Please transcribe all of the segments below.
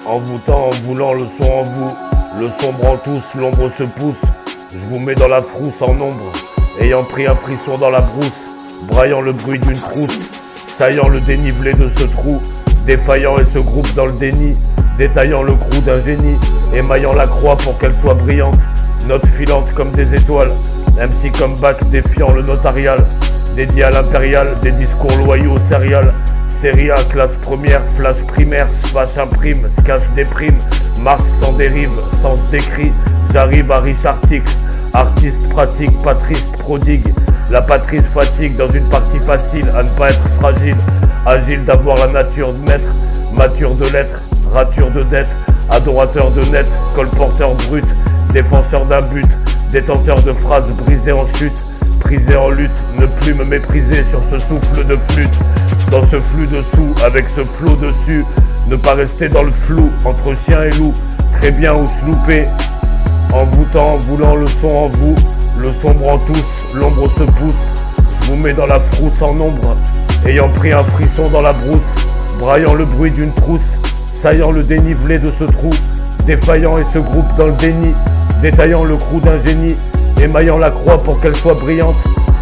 En voûtant, en voulant le son en vous, le sombre en tous, l'ombre se pousse. Je vous mets dans la frousse en ombre, ayant pris un frisson dans la brousse, braillant le bruit d'une trousse, taillant le dénivelé de ce trou, défaillant et ce groupe dans le déni, détaillant le crew d'un génie, émaillant la croix pour qu'elle soit brillante, notes filantes comme des étoiles, MC comeback défiant le notarial, dédié à l'impérial, des discours loyaux céréales, série A, classe première, flash primaire, smash imprime, cache déprime, Mars sans dérive, sens décrit, j'arrive à riche article, artiste pratique, patriste prodigue, la patrice fatigue dans une partie facile à ne pas être fragile, agile d'avoir la nature de maître, mature de l'être, rature de dette, adorateur de net, colporteur brut, défenseur d'un but, détenteur de phrases brisées en chute, prisé en lutte, ne plus me mépriser sur ce souffle de flûte, dans ce flux dessous, avec ce flot dessus, ne pas rester dans le flou, entre chien et loup, très bien ou se louper, en voûtant, en voulant le son en vous, le sombre en tous, l'ombre se pousse, je vous mets dans la frousse en ombre, ayant pris un frisson dans la brousse, braillant le bruit d'une trousse, saillant le dénivelé de ce trou, défaillant et ce groupe dans le déni, détaillant le crew d'un génie, émaillant la croix pour qu'elle soit brillante,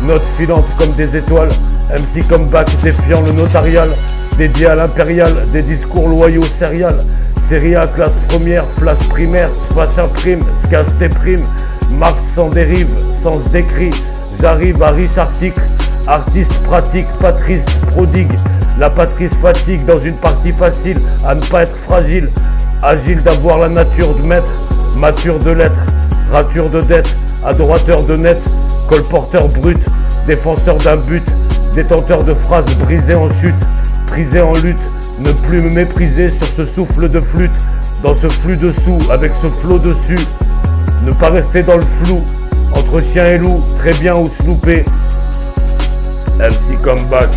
notes filantes comme des étoiles, MC comeback défiant le notarial, dédié à l'impérial, des discours loyaux céréales, série A, classe première, flash primaire, smash imprime, cache déprime, Mars sans dérive, sens décrit, j'arrive à riche article, artiste pratique, patrice prodigue, la patrice fatigue dans une partie facile à ne pas être fragile, agile d'avoir la nature de maître, mature de l'être, rature de dette, adorateur de net, colporteur brut, défenseur d'un but, détenteur de phrases brisées en chute, prisé en lutte, ne plus me mépriser sur ce souffle de flûte, dans ce flux dessous, avec ce flot dessus, ne pas rester dans le flou, entre chien et loup, très bien ou se louper, MC comeback.